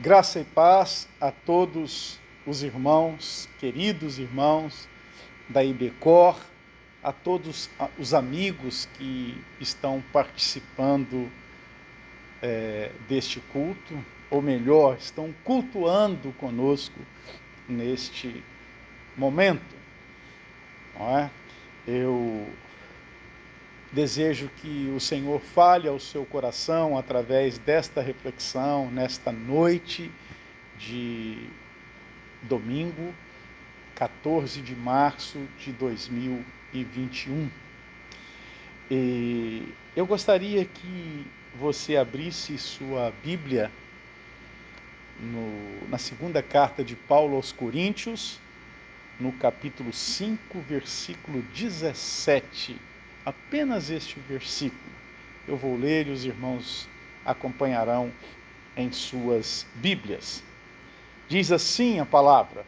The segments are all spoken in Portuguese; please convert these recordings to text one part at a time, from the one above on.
Graça e paz a todos os irmãos, queridos irmãos da IBCOR, a todos os amigos que estão participando deste culto, ou melhor, estão cultuando conosco neste momento. Não é? Eu desejo que o Senhor fale ao seu coração através desta reflexão, nesta noite de domingo, 14 de março de 2021. E eu gostaria que você abrisse sua Bíblia na segunda carta de Paulo aos Coríntios, no capítulo 5, versículo 17. Apenas este versículo eu vou ler e os irmãos acompanharão em suas Bíblias. Diz assim a palavra: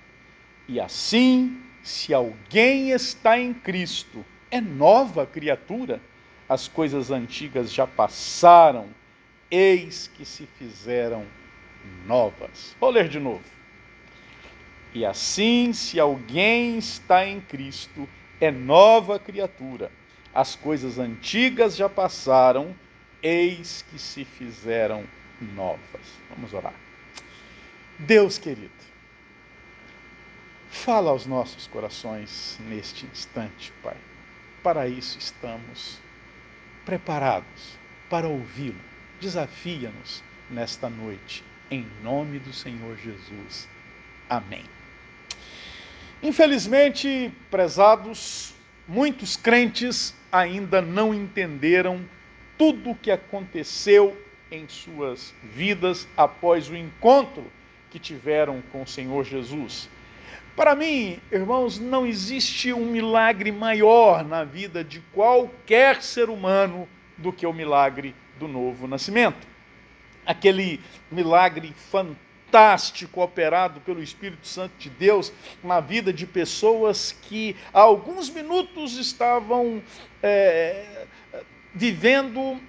e assim, se alguém está em Cristo, é nova criatura, as coisas antigas já passaram, eis que se fizeram novas. Vou ler de novo. E assim, se alguém está em Cristo, é nova criatura. As coisas antigas já passaram, eis que se fizeram novas. Vamos orar. Deus querido, fala aos nossos corações neste instante, Pai. Para isso estamos preparados para ouvi-lo. Desafia-nos nesta noite, em nome do Senhor Jesus. Amém. Infelizmente, prezados, muitos crentes ainda não entenderam tudo o que aconteceu em suas vidas após o encontro que tiveram com o Senhor Jesus. Para mim, irmãos, não existe um milagre maior na vida de qualquer ser humano do que o milagre do novo nascimento. Aquele milagre fantástico operado pelo Espírito Santo de Deus na vida de pessoas que há alguns minutos estavam vivendo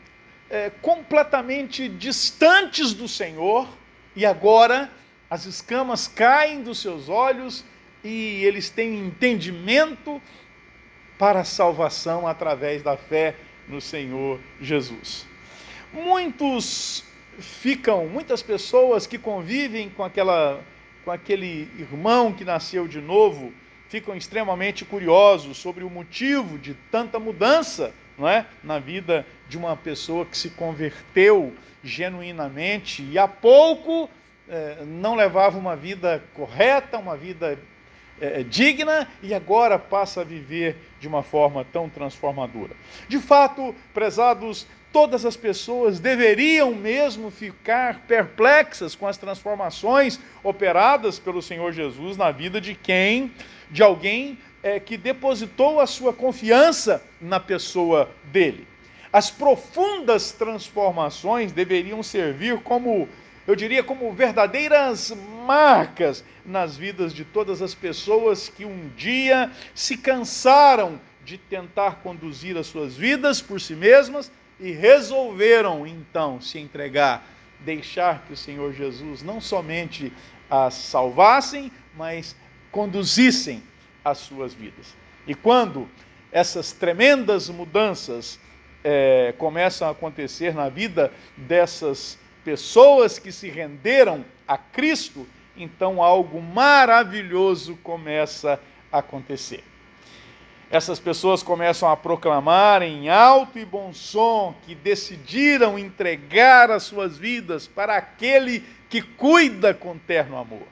completamente distantes do Senhor, e agora as escamas caem dos seus olhos e eles têm entendimento para a salvação através da fé no Senhor Jesus. Muitas pessoas que convivem com aquele irmão que nasceu de novo, ficam extremamente curiosos sobre o motivo de tanta mudança, não é? Na vida de uma pessoa que se converteu genuinamente e há pouco não levava uma vida correta, uma vida digna, e agora passa a viver de uma forma tão transformadora. De fato, prezados, todas as pessoas deveriam mesmo ficar perplexas com as transformações operadas pelo Senhor Jesus na vida de alguém que depositou a sua confiança na pessoa dele. As profundas transformações deveriam servir como verdadeiras marcas nas vidas de todas as pessoas que um dia se cansaram de tentar conduzir as suas vidas por si mesmas e resolveram, então, se entregar, deixar que o Senhor Jesus não somente as salvassem, mas conduzissem as suas vidas. E quando essas tremendas mudanças começam a acontecer na vida dessas pessoas que se renderam a Cristo, então algo maravilhoso começa a acontecer. Essas pessoas começam a proclamar em alto e bom som que decidiram entregar as suas vidas para aquele que cuida com terno amor,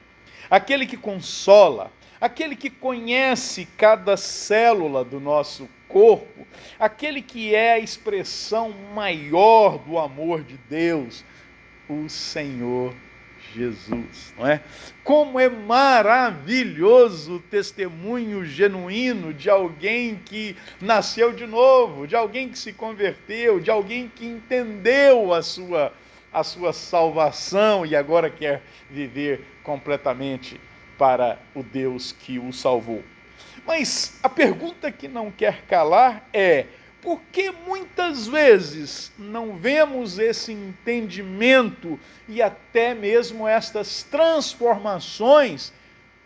aquele que consola, aquele que conhece cada célula do nosso corpo, aquele que é a expressão maior do amor de Deus, o Senhor Jesus, não é? Como é maravilhoso o testemunho genuíno de alguém que nasceu de novo, de alguém que se converteu, de alguém que entendeu a sua salvação e agora quer viver completamente para o Deus que o salvou. Mas a pergunta que não quer calar é: Porque muitas vezes não vemos esse entendimento e até mesmo estas transformações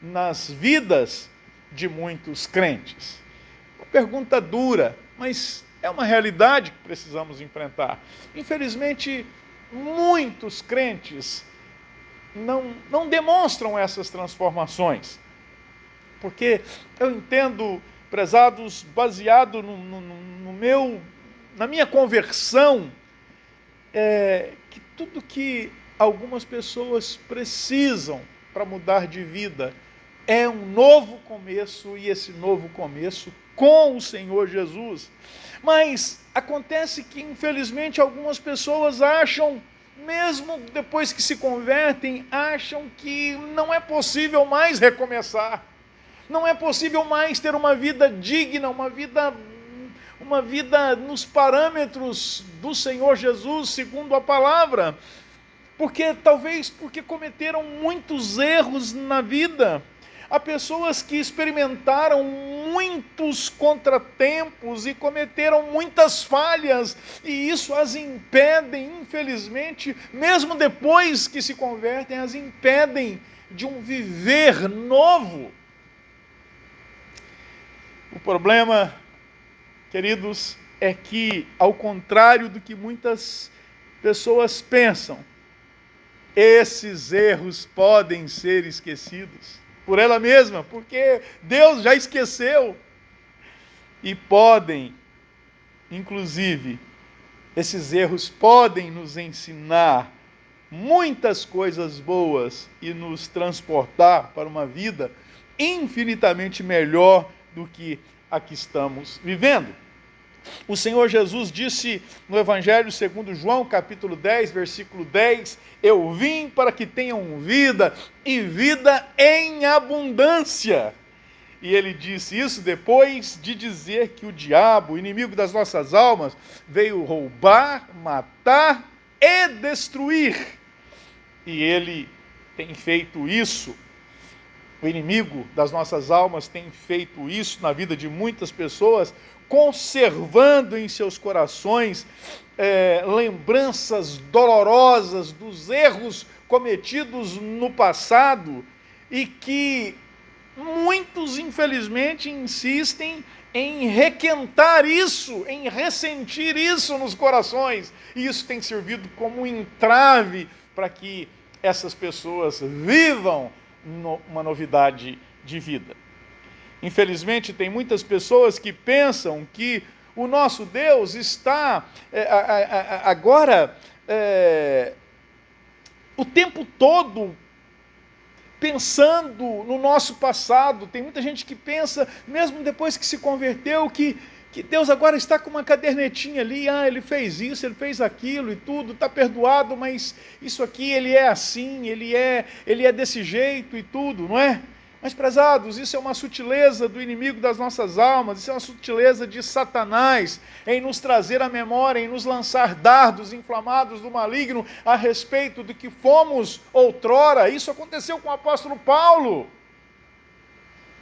nas vidas de muitos crentes. Uma pergunta dura, mas é uma realidade que precisamos enfrentar. Infelizmente, muitos crentes não demonstram essas transformações. Porque eu entendo, prezados, baseado na minha conversão, que tudo que algumas pessoas precisam para mudar de vida é um novo começo, e esse novo começo com o Senhor Jesus. Mas acontece que, infelizmente, algumas pessoas acham, mesmo depois que se convertem, acham que não é possível mais recomeçar. Não é possível mais ter uma vida digna, uma vida nos parâmetros do Senhor Jesus, segundo a palavra. Talvez porque cometeram muitos erros na vida. Há pessoas que experimentaram muitos contratempos e cometeram muitas falhas, e isso as impedem, infelizmente, mesmo depois que se convertem, as impedem de um viver novo. O problema, queridos, é que, ao contrário do que muitas pessoas pensam, esses erros podem ser esquecidos por ela mesma, porque Deus já esqueceu. E podem, inclusive, esses erros podem nos ensinar muitas coisas boas e nos transportar para uma vida infinitamente melhor do que a que estamos vivendo. O Senhor Jesus disse no Evangelho segundo João, capítulo 10, versículo 10, eu vim para que tenham vida, e vida em abundância. E ele disse isso depois de dizer que o diabo, o inimigo das nossas almas, veio roubar, matar e destruir. E ele tem feito isso. O inimigo das nossas almas tem feito isso na vida de muitas pessoas, conservando em seus corações lembranças dolorosas dos erros cometidos no passado, e que muitos, infelizmente, insistem em requentar isso, em ressentir isso nos corações. E isso tem servido como um entrave para que essas pessoas vivam uma novidade de vida. Infelizmente, tem muitas pessoas que pensam que o nosso Deus está agora o tempo todo pensando no nosso passado. Tem muita gente que pensa, mesmo depois que se converteu, que Deus agora está com uma cadernetinha ali, ele fez isso, ele fez aquilo e tudo, está perdoado, mas isso aqui, ele é assim, ele é desse jeito e tudo, não é? Mas, prezados, isso é uma sutileza do inimigo das nossas almas, isso é uma sutileza de Satanás em nos trazer à memória, em nos lançar dardos inflamados do maligno a respeito do que fomos outrora. Isso aconteceu com o apóstolo Paulo.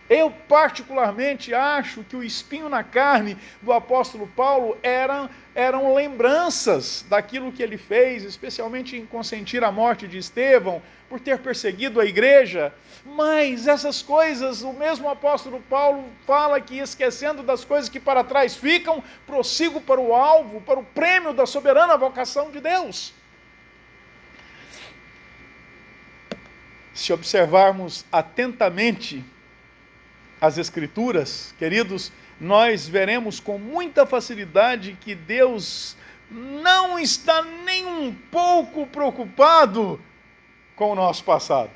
Eu particularmente acho que o espinho na carne do apóstolo Paulo eram lembranças daquilo que ele fez, especialmente em consentir a morte de Estevão, por ter perseguido a igreja. Mas essas coisas, o mesmo apóstolo Paulo fala que, esquecendo das coisas que para trás ficam, prossigo para o alvo, para o prêmio da soberana vocação de Deus. Se observarmos atentamente as Escrituras, queridos, nós veremos com muita facilidade que Deus não está nem um pouco preocupado com o nosso passado.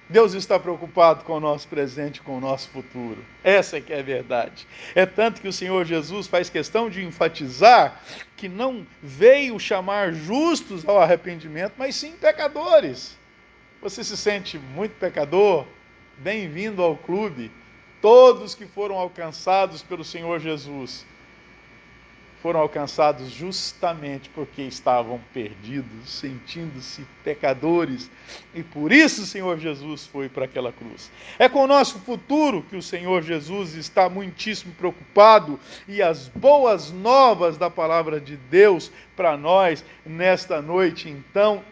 Deus está preocupado com o nosso presente, com o nosso futuro. Essa é que é a verdade. É tanto que o Senhor Jesus faz questão de enfatizar que não veio chamar justos ao arrependimento, mas sim pecadores. Você se sente muito pecador? Bem-vindo ao clube. Todos que foram alcançados pelo Senhor Jesus foram alcançados justamente porque estavam perdidos, sentindo-se pecadores. E por isso o Senhor Jesus foi para aquela cruz. É com o nosso futuro que o Senhor Jesus está muitíssimo preocupado, e as boas novas da palavra de Deus para nós nesta noite, então,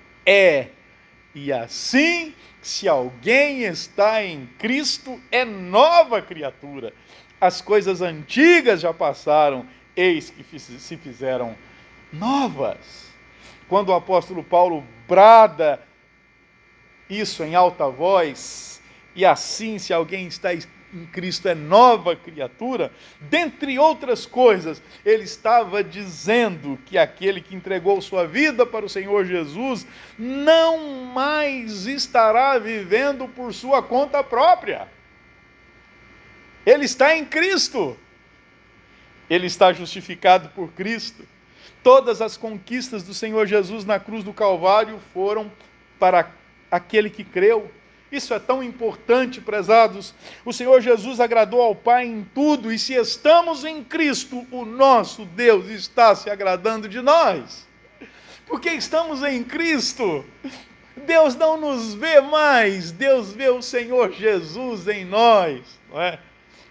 e assim, se alguém está em Cristo, é nova criatura. As coisas antigas já passaram, eis que se fizeram novas. Quando o apóstolo Paulo brada isso em alta voz, e assim, se alguém está em Cristo, é nova criatura, dentre outras coisas, ele estava dizendo que aquele que entregou sua vida para o Senhor Jesus não mais estará vivendo por sua conta própria. Ele está em Cristo. Ele está justificado por Cristo. Todas as conquistas do Senhor Jesus na cruz do Calvário foram para aquele que creu. Isso é tão importante, prezados. O Senhor Jesus agradou ao Pai em tudo, e se estamos em Cristo, o nosso Deus está se agradando de nós. Porque estamos em Cristo. Deus não nos vê mais, Deus vê o Senhor Jesus em nós, não é?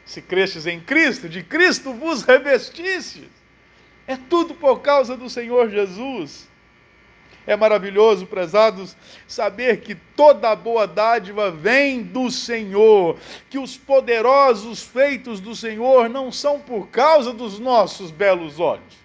Se crestes em Cristo, de Cristo vos revestistes. É tudo por causa do Senhor Jesus. É maravilhoso, prezados, saber que toda a boa dádiva vem do Senhor, que os poderosos feitos do Senhor não são por causa dos nossos belos olhos,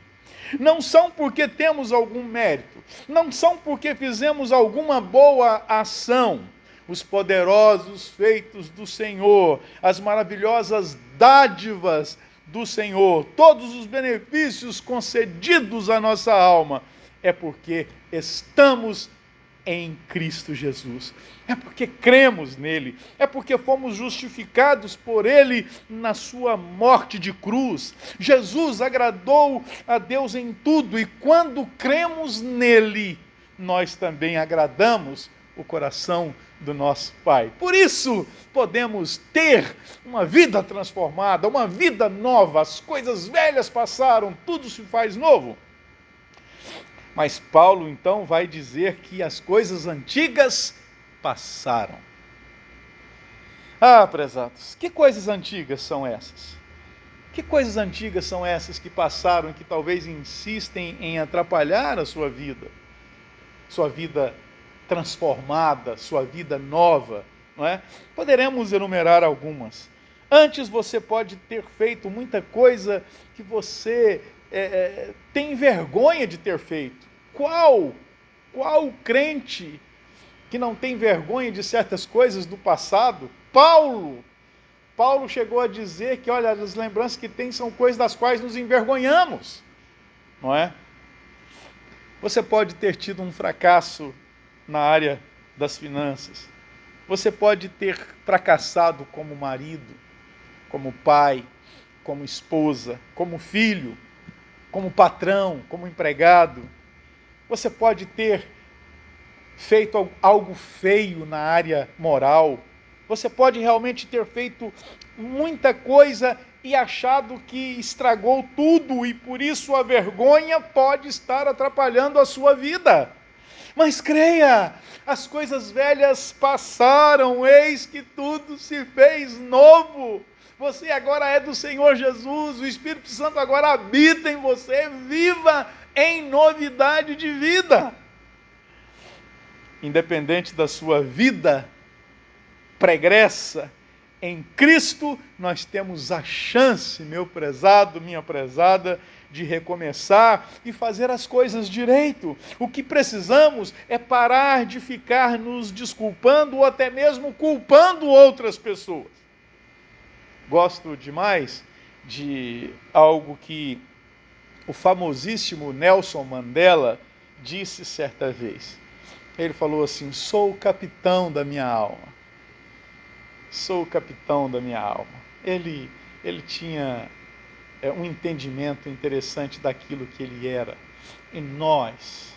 não são porque temos algum mérito, não são porque fizemos alguma boa ação. Os poderosos feitos do Senhor, as maravilhosas dádivas do Senhor, todos os benefícios concedidos à nossa alma, é porque estamos em Cristo Jesus. É porque cremos nele, é porque fomos justificados por ele na sua morte de cruz. Jesus agradou a Deus em tudo, e quando cremos nele, nós também agradamos o coração do nosso Pai. Por isso, podemos ter uma vida transformada, uma vida nova. As coisas velhas passaram, tudo se faz novo. Mas Paulo, então, vai dizer que as coisas antigas passaram. Ah, prezados, que coisas antigas são essas? Que coisas antigas são essas que passaram e que talvez insistem em atrapalhar a sua vida? Sua vida transformada, sua vida nova, não é? Poderemos enumerar algumas. Antes você pode ter feito muita coisa que você tem vergonha de ter feito. Qual crente que não tem vergonha de certas coisas do passado? Paulo chegou a dizer que, olha, as lembranças que tem são coisas das quais nos envergonhamos, não é? Você pode ter tido um fracasso na área das finanças. Você pode ter fracassado como marido, como pai, como esposa, como filho, como patrão, como empregado. Você pode ter feito algo feio na área moral. Você pode realmente ter feito muita coisa e achado que estragou tudo, e por isso a vergonha pode estar atrapalhando a sua vida. Mas creia, as coisas velhas passaram, eis que tudo se fez novo. Você agora é do Senhor Jesus, o Espírito Santo agora habita em você, viva em novidade de vida. Independente da sua vida pregressa, em Cristo nós temos a chance, meu prezado, minha prezada, de recomeçar e fazer as coisas direito. O que precisamos é parar de ficar nos desculpando ou até mesmo culpando outras pessoas. Gosto demais de algo que o famosíssimo Nelson Mandela disse certa vez. Ele falou assim: sou o capitão da minha alma. Sou o capitão da minha alma. Ele tinha um entendimento interessante daquilo que ele era. E nós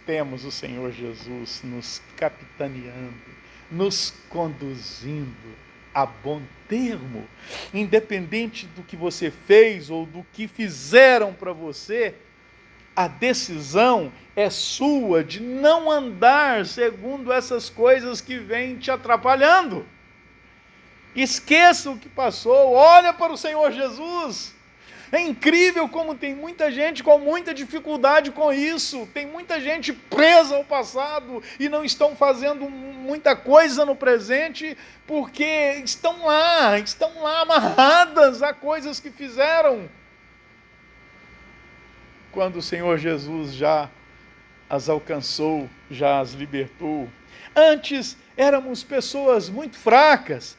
temos o Senhor Jesus nos capitaneando, nos conduzindo a bom termo. Independente do que você fez ou do que fizeram para você, a decisão é sua de não andar segundo essas coisas que vêm te atrapalhando. Esqueça o que passou, olha para o Senhor Jesus. É incrível como tem muita gente com muita dificuldade com isso. Tem muita gente presa ao passado e não estão fazendo muita coisa no presente porque estão lá amarradas a coisas que fizeram. Quando o Senhor Jesus já as alcançou, já as libertou. Antes éramos pessoas muito fracas.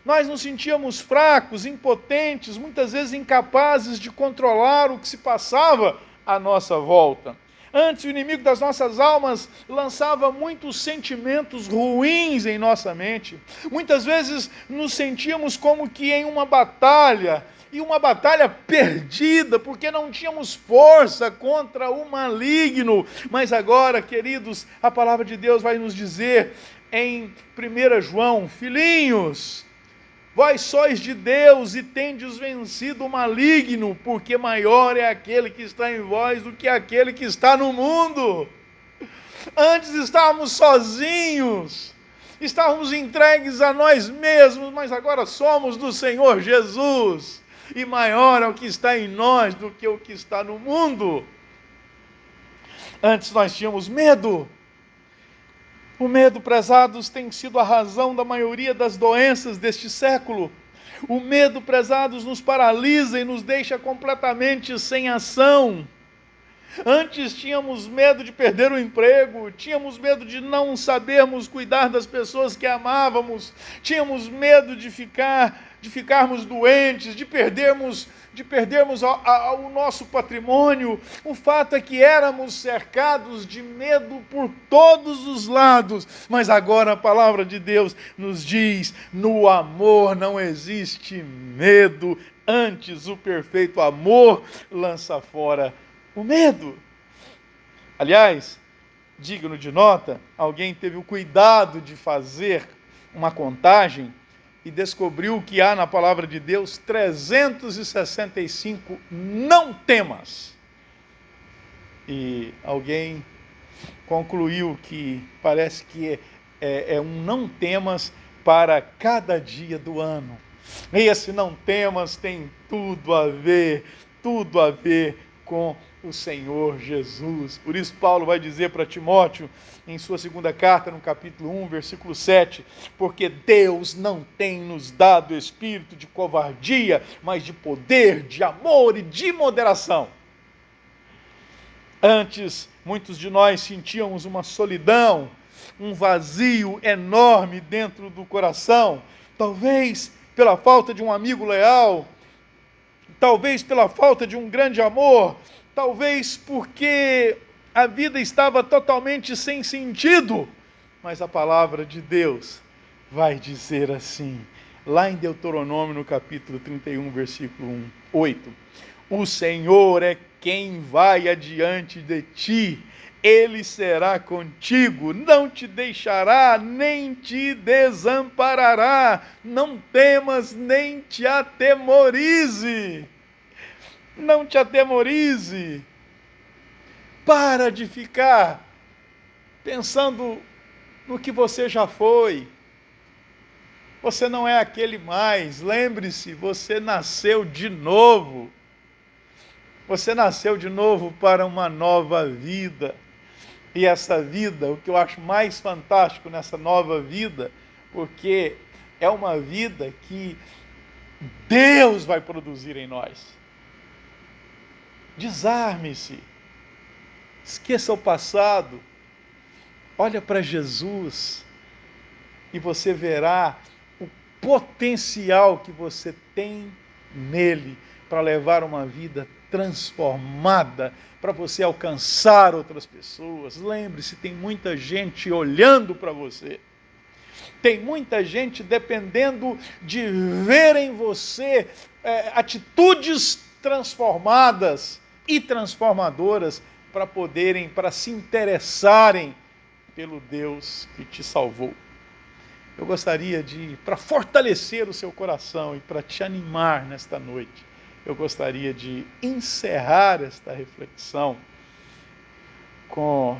Nós nos sentíamos fracos, impotentes, muitas vezes incapazes de controlar o que se passava à nossa volta. Antes, o inimigo das nossas almas lançava muitos sentimentos ruins em nossa mente. Muitas vezes nos sentíamos como que em uma batalha, e uma batalha perdida, porque não tínhamos força contra o maligno. Mas agora, queridos, a palavra de Deus vai nos dizer em 1 João, filhinhos, vós sois de Deus e tendes vencido o maligno, porque maior é aquele que está em vós do que aquele que está no mundo. Antes estávamos sozinhos, estávamos entregues a nós mesmos, mas agora somos do Senhor Jesus. E maior é o que está em nós do que o que está no mundo. Antes nós tínhamos medo. O medo, prezados, tem sido a razão da maioria das doenças deste século. O medo, prezados, nos paralisa e nos deixa completamente sem ação. Antes tínhamos medo de perder o emprego, tínhamos medo de não sabermos cuidar das pessoas que amávamos, tínhamos medo de ficarmos doentes, de perdermos o nosso patrimônio. O fato é que éramos cercados de medo por todos os lados, mas agora a palavra de Deus nos diz: no amor não existe medo, antes o perfeito amor lança fora o medo. Aliás, digno de nota, alguém teve o cuidado de fazer uma contagem e descobriu que há na palavra de Deus 365 não temas. E alguém concluiu que parece que é um não temas para cada dia do ano. E esse não temas tem tudo a ver com o Senhor Jesus. Por isso Paulo vai dizer para Timóteo, em sua segunda carta, no capítulo 1, versículo 7, porque Deus não tem nos dado espírito de covardia, mas de poder, de amor e de moderação. Antes, muitos de nós sentíamos uma solidão, um vazio enorme dentro do coração, talvez pela falta de um amigo leal, talvez pela falta de um grande amor, talvez porque a vida estava totalmente sem sentido. Mas a palavra de Deus vai dizer assim, lá em Deuteronômio, no capítulo 31, versículo 8, o Senhor é quem vai adiante de ti, Ele será contigo, não te deixará, nem te desamparará, não temas, nem te atemorize. Não te atemorize. Para de ficar pensando no que você já foi. Você não é aquele mais. Lembre-se, você nasceu de novo. Você nasceu de novo para uma nova vida. E essa vida, o que eu acho mais fantástico nessa nova vida, porque é uma vida que Deus vai produzir em nós. Desarme-se, esqueça o passado, olha para Jesus e você verá o potencial que você tem nele para levar uma vida transformada, para você alcançar outras pessoas. Lembre-se, tem muita gente olhando para você, tem muita gente dependendo de ver em você atitudes transformadas e transformadoras para se interessarem pelo Deus que te salvou. eu gostaria para fortalecer o seu coração e para te animar nesta noite, eu gostaria de encerrar esta reflexão com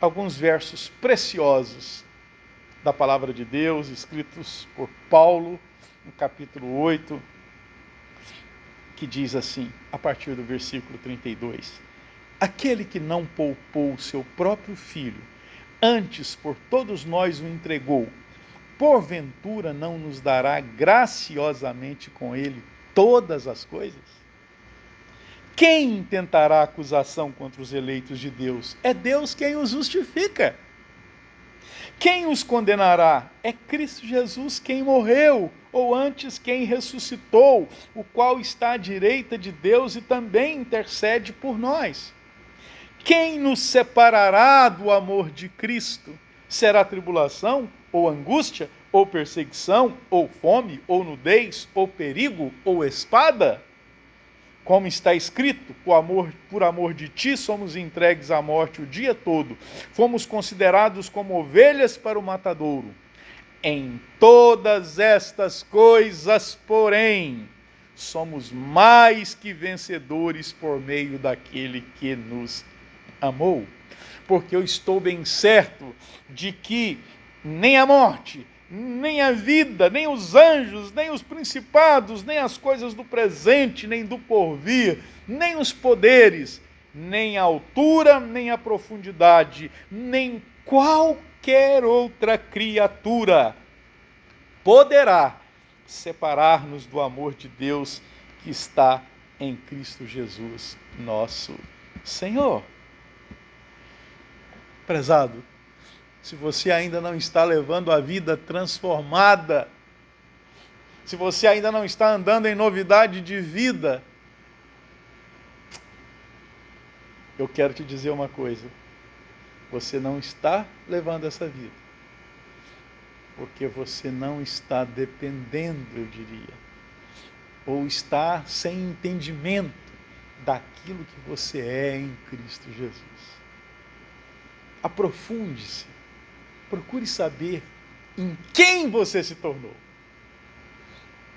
alguns versos preciosos da palavra de Deus, escritos por Paulo, no capítulo 8, que diz assim, a partir do versículo 32, aquele que não poupou o seu próprio filho, antes por todos nós o entregou, porventura não nos dará graciosamente com ele todas as coisas? Quem intentará acusação contra os eleitos de Deus? É Deus quem os justifica. Quem os condenará? É Cristo Jesus quem morreu, ou antes quem ressuscitou, o qual está à direita de Deus e também intercede por nós. Quem nos separará do amor de Cristo? Será tribulação, ou angústia, ou perseguição, ou fome, ou nudez, ou perigo, ou espada? Como está escrito, por amor de ti somos entregues à morte o dia todo. Fomos considerados como ovelhas para o matadouro. Em todas estas coisas, porém, somos mais que vencedores por meio daquele que nos amou. Porque eu estou bem certo de que nem a morte, nem a vida, nem os anjos, nem os principados, nem as coisas do presente, nem do porvir, nem os poderes, nem a altura, nem a profundidade, nem qualquer outra criatura poderá separar-nos do amor de Deus que está em Cristo Jesus, nosso Senhor. Prezado, se você ainda não está levando a vida transformada, se você ainda não está andando em novidade de vida, eu quero te dizer uma coisa, você não está levando essa vida, porque você não está dependendo, eu diria, ou está sem entendimento daquilo que você é em Cristo Jesus. Aprofunde-se. Procure saber em quem você se tornou.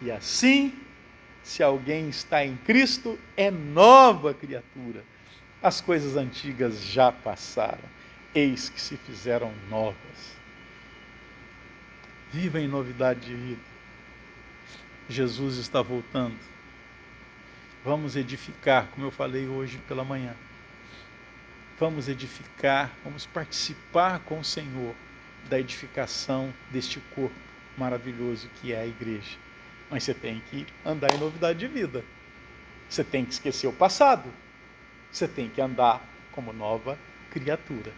E assim, se alguém está em Cristo, é nova criatura. As coisas antigas já passaram, eis que se fizeram novas. Viva em novidade de vida. Jesus está voltando. Vamos edificar, como eu falei hoje pela manhã. Vamos edificar, vamos participar com o Senhor da edificação deste corpo maravilhoso que é a igreja. Mas você tem que andar em novidade de vida. Você tem que esquecer o passado. Você tem que andar como nova criatura.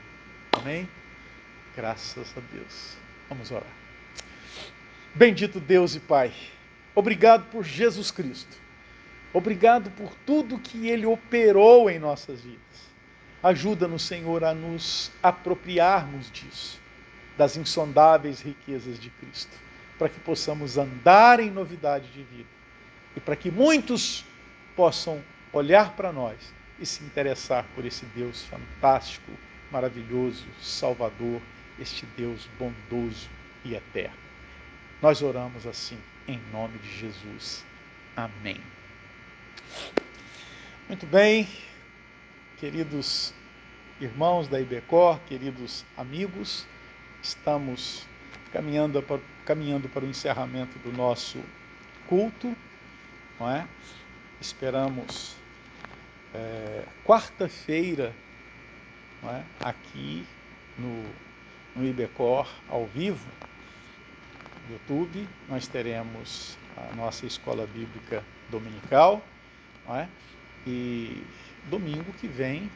Amém? Graças a Deus. Vamos orar. Bendito Deus e Pai, obrigado por Jesus Cristo. Obrigado por tudo que Ele operou em nossas vidas. Ajuda-nos, Senhor, a nos apropriarmos disso, das insondáveis riquezas de Cristo, para que possamos andar em novidade de vida e para que muitos possam olhar para nós e se interessar por esse Deus fantástico, maravilhoso, Salvador, este Deus bondoso e eterno. Nós oramos assim, em nome de Jesus. Amém. Muito bem, queridos irmãos da IBECOR, queridos amigos, estamos caminhando para o encerramento do nosso culto, não é? Esperamos quarta-feira, não é? Aqui no IBECOR ao vivo, no YouTube, nós teremos a nossa escola bíblica dominical, não é? E domingo que vem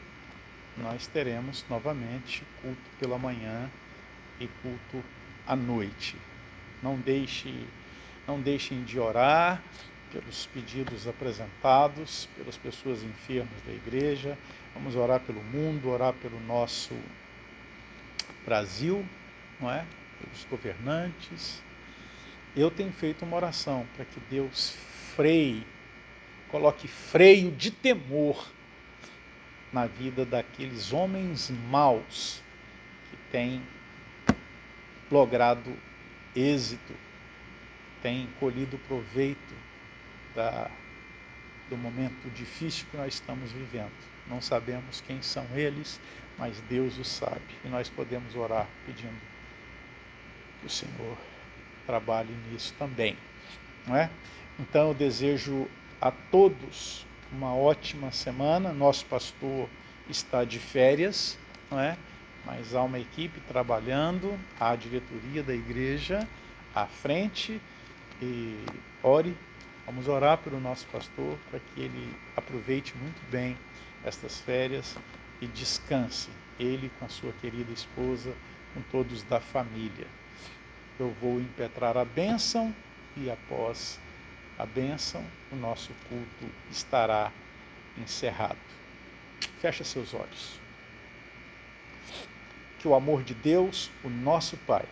nós teremos novamente culto pela manhã e culto à noite. Não deixem de orar pelos pedidos apresentados, pelas pessoas enfermas da igreja. Vamos orar pelo mundo, orar pelo nosso Brasil, não é? Pelos governantes. Eu tenho feito uma oração para que Deus coloque freio de temor na vida daqueles homens maus que têm logrado êxito, têm colhido proveito do momento difícil que nós estamos vivendo. Não sabemos quem são eles, mas Deus o sabe. E nós podemos orar pedindo que o Senhor trabalhe nisso também, não é? Então eu desejo a todos uma ótima semana. Nosso pastor está de férias, não é? Mas há uma equipe trabalhando, há a diretoria da igreja à frente, e vamos orar pelo nosso pastor para que ele aproveite muito bem estas férias e descanse, ele com a sua querida esposa, com todos da família. Eu vou impetrar a bênção e após a bênção o nosso culto estará encerrado. Fecha seus olhos. Que o amor de Deus, o nosso Pai,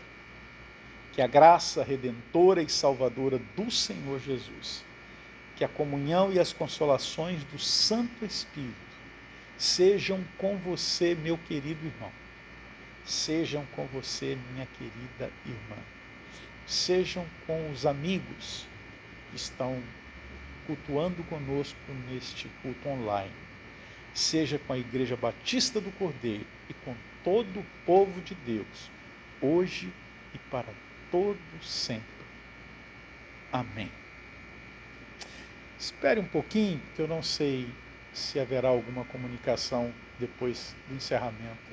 que a graça redentora e salvadora do Senhor Jesus, que a comunhão e as consolações do Santo Espírito sejam com você, meu querido irmão, sejam com você, minha querida irmã, sejam com os amigos que estão cultuando conosco neste culto online, seja com a Igreja Batista do Cordeiro e com todo o povo de Deus, hoje e para todo sempre. Amém. Espere um pouquinho, porque eu não sei se haverá alguma comunicação depois do encerramento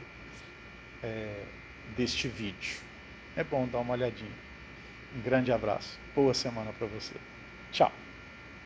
deste vídeo. É bom dar uma olhadinha. Um grande abraço. Boa semana para você. Tchau.